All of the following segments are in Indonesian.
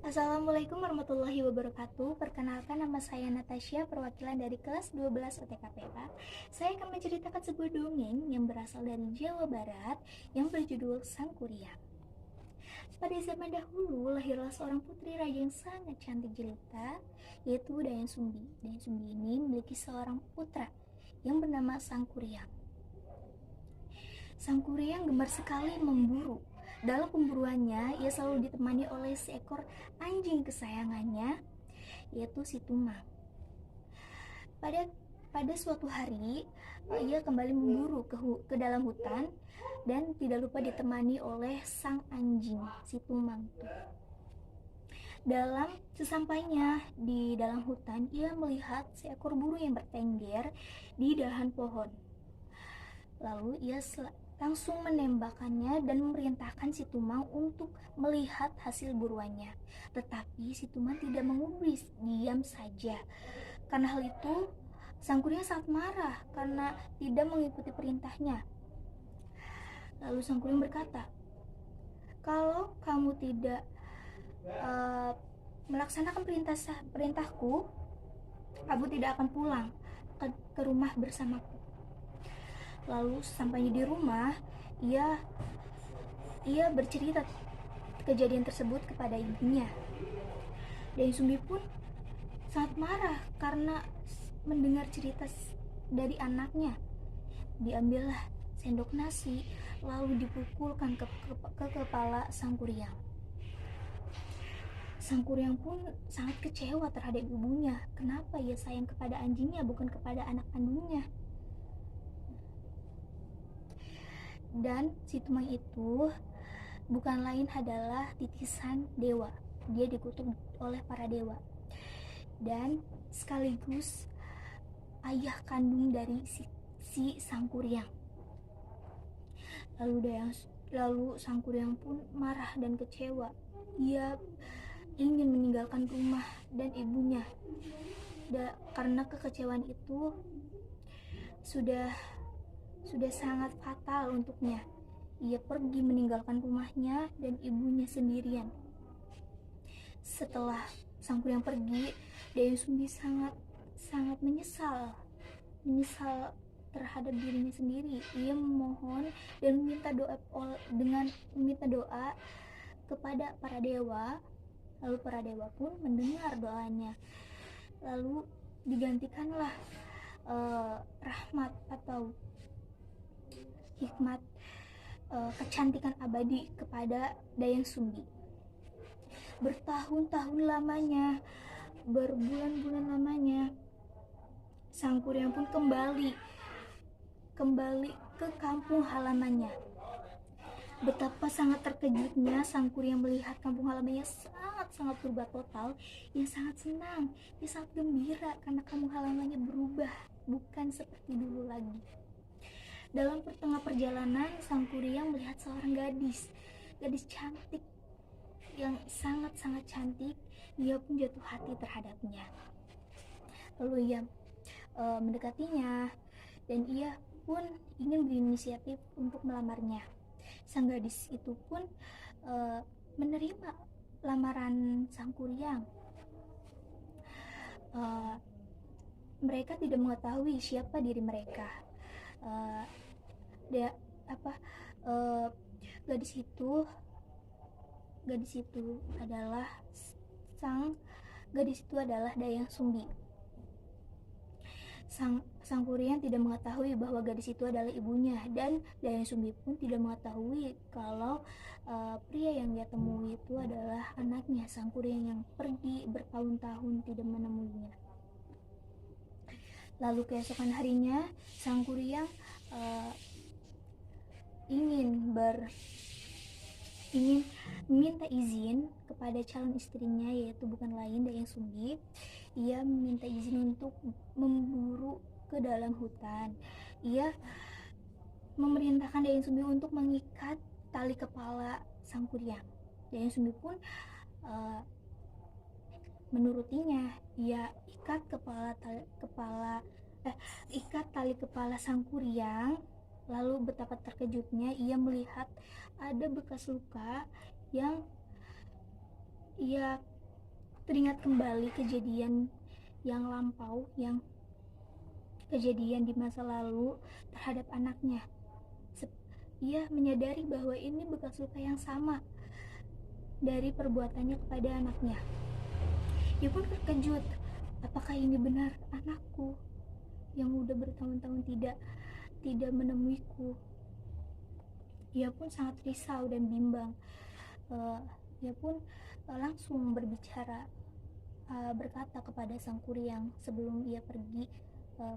Assalamualaikum warahmatullahi wabarakatuh. Perkenalkan, nama saya Natasha, perwakilan dari kelas 12 UTKPA. Saya akan menceritakan sebuah dongeng yang berasal dari Jawa Barat yang berjudul Sang Kuryang. Pada zaman dahulu, lahirlah seorang putri raja yang sangat cantik jelita, yaitu Dayang Sumbi. Dayang Sumbi ini memiliki seorang putra yang bernama Sang Kuryang. Sang Kuryang gemar sekali memburu. Dalam pemburuannya, ia selalu ditemani oleh seekor anjing kesayangannya, yaitu si Tumang. Pada pada suatu hari, ia kembali memburu ke dalam hutan dan tidak lupa ditemani oleh sang anjing, si Tumang. Sesampainya di dalam hutan, ia melihat seekor burung yang bertengger di dahan pohon. Lalu ia langsung menembakkannya dan memerintahkan si Tumang untuk melihat hasil buruannya. Tetapi si Tumang tidak mengubris, diam saja. Karena hal itu, Sang Kuryang sangat marah karena tidak mengikuti perintahnya. Lalu Sang Kuryang berkata, "Kalau kamu tidak melaksanakan perintahku, kamu tidak akan pulang ke rumah bersamaku." Lalu sampainya di rumah, ia bercerita kejadian tersebut kepada ibunya. Dayang Sumbi pun sangat marah karena mendengar cerita dari anaknya. Diambillah sendok nasi lalu dipukulkan ke kepala Sang Kuryang. Sang Kuryang pun sangat kecewa terhadap ibunya. Kenapa ia sayang kepada anjingnya bukan kepada anak kandungnya? Dan si Tumang itu bukan lain adalah titisan dewa. Dia dikutuk oleh para dewa dan sekaligus ayah kandung dari si Sang Kuryang. Lalu Sang Kuryang pun marah dan kecewa. Ia ingin meninggalkan rumah dan ibunya. Karena kekecewaan itu sudah sangat fatal untuknya. Ia pergi meninggalkan rumahnya dan ibunya sendirian. Setelah Sang Kuryang pergi, Dayang Sumbi sangat menyesal terhadap dirinya sendiri. Ia memohon dan meminta doa kepada para dewa. Lalu para dewa pun mendengar doanya. Lalu digantikanlah rahmat atau hikmat kecantikan abadi kepada Dayang Sumbi. Bertahun-tahun lamanya, berbulan-bulan lamanya, Sang Kuryang pun kembali ke kampung halamannya. Betapa sangat terkejutnya Sang Kuryang melihat kampung halamannya sangat berubah total. Ia sangat senang, ia sangat gembira karena kampung halamannya berubah, bukan seperti dulu lagi. Dalam tengah perjalanan, Sang Kuryang melihat seorang gadis cantik yang sangat cantik. Ia pun jatuh hati terhadapnya. Lalu ia mendekatinya dan ia pun ingin berinisiatif untuk melamarnya. Sang gadis itu pun menerima lamaran Sang Kuryang. Mereka tidak mengetahui siapa diri mereka. Gadis itu adalah Dayang Sumbi. Sang Kuryang tidak mengetahui bahwa gadis itu adalah ibunya, dan Dayang Sumbi pun tidak mengetahui kalau pria yang dia temui itu adalah anaknya Sang Kuryang yang pergi bertahun-tahun tidak menemuinya. Lalu keesokan harinya, Sang Kuryang ingin meminta izin kepada calon istrinya, yaitu bukan lain Dayang Sumbi. Ia meminta izin untuk memburu ke dalam hutan. Ia memerintahkan Dayang Sumbi untuk mengikat tali kepala Sang Kuryang. Dayang Sumbi pun menurutinya. Ia ikat tali kepala Sang Kuryang. Lalu betapa terkejutnya ia melihat ada bekas luka yang ia teringat kembali kejadian yang lampau, yang kejadian di masa lalu terhadap anaknya. Ia menyadari bahwa ini bekas luka yang sama dari perbuatannya kepada anaknya. Ia pun terkejut, apakah ini benar anakku yang udah bertahun-tahun tidak menemuiku. Ia pun sangat risau dan bimbang. Ia pun langsung berbicara, berkata kepada sang kuryang sebelum ia pergi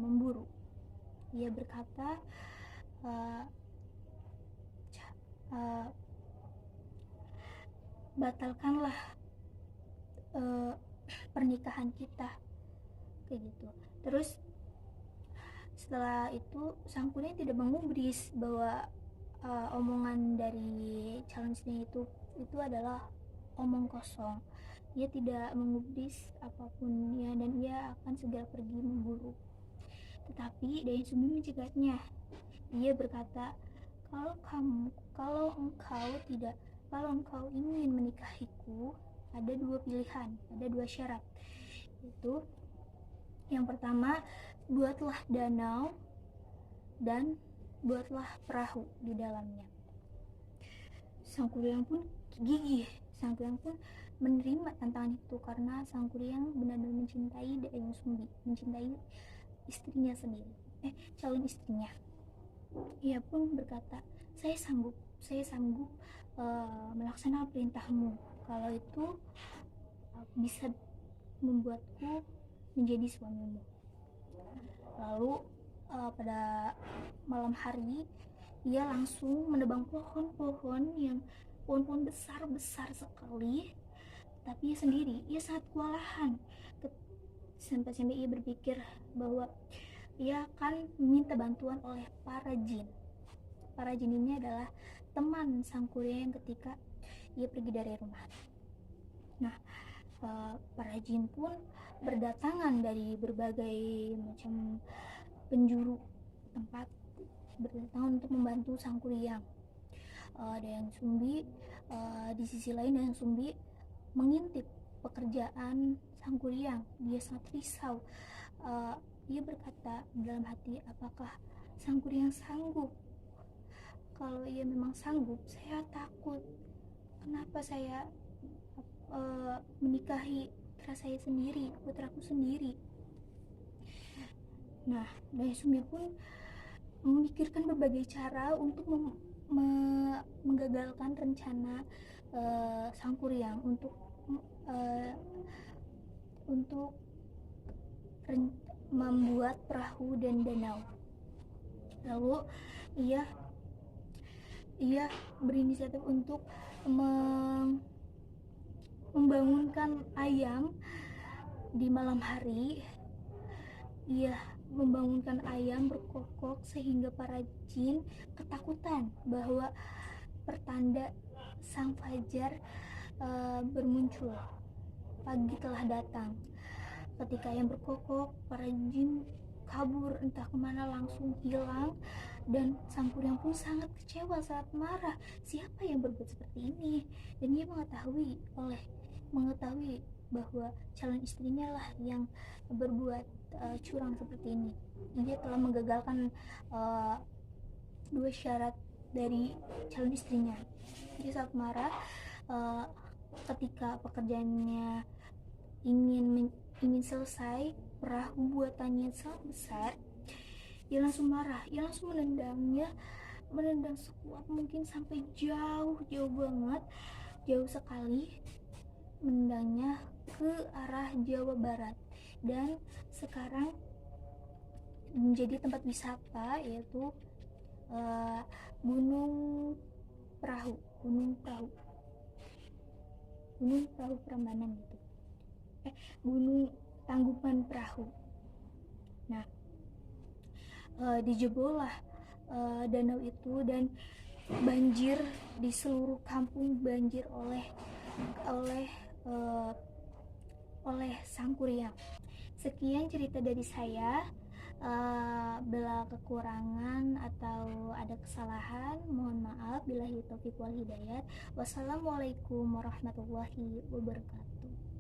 memburu. Ia berkata, batalkanlah pernikahan kita, kayak gitu. Terus setelah itu sang kuryang tidak mengubris bahwa omongan dari calon istrinya itu adalah omong kosong. Ia tidak mengubris apapun ya, dan ia akan segera pergi memburu. Tetapi Dayang Sumbi mencegatnya. Ia berkata, kalau engkau ingin menikahiku, ada dua pilihan, ada dua syarat. Itu yang pertama, buatlah danau dan buatlah perahu di dalamnya. Sang kuryang pun gigih. Sang kuryang pun menerima tantangan itu karena sang kuryang benar-benar mencintai Dayang Sumbi, mencintai istrinya sendiri, calon istrinya. Ia pun berkata, saya sanggup melaksanakan perintahmu kalau itu bisa membuatku menjadi suamimu. Lalu pada malam hari ia langsung menebang pohon-pohon besar sekali, tapi ia sangat kewalahan sampai ia berpikir bahwa ia akan meminta bantuan oleh para jin. Para jin ini adalah teman sang kuryang ketika ia pergi dari rumah. Nah, para jin pun berdatangan dari berbagai macam penjuru tempat, berdatangan untuk membantu sang kuryang. Dayang Sumbi di sisi lain, Dayang Sumbi mengintip pekerjaan sang kuryang. Dia sangat risau. Ia berkata dalam hati, apakah sang kuryang sanggup? Kalau ia memang sanggup, saya takut. Kenapa saya menikahi putra saya sendiri, putraku sendiri? Nah, Dayang Sumbi pun memikirkan berbagai cara untuk menggagalkan rencana sang kuryang untuk membuat perahu dan danau. Lalu ia berinisiatif untuk membangunkan ayam di malam hari. Ia membangunkan ayam berkokok sehingga para jin ketakutan bahwa pertanda sang fajar bermuncul. Pagi telah datang. Ketika ayam berkokok, para jin kabur entah kemana, langsung hilang, dan sang kuryang pun sangat kecewa, sangat marah. Siapa yang berbuat seperti ini? Dan ia mengetahui bahwa calon istrinya lah yang berbuat curang seperti ini. Dia telah menggagalkan dua syarat dari calon istrinya. Dia sangat marah ketika pekerjaannya ingin selesai, perahu buatannya sangat besar. Ia langsung marah, ia langsung menendang sekuat mungkin sampai jauh banget, jauh sekali, menendangnya ke arah Jawa Barat. Dan sekarang menjadi tempat wisata, yaitu Gunung Perahu Prambanan gitu. Gunung Tangkuban Perahu. Nah, dijebol lah danau itu, dan banjir di seluruh kampung, banjir oleh sang kuryang. Sekian cerita dari saya. Bila kekurangan atau ada kesalahan, mohon maaf. Billahi taufiq wal hidayat. Wassalamualaikum warahmatullahi wabarakatuh.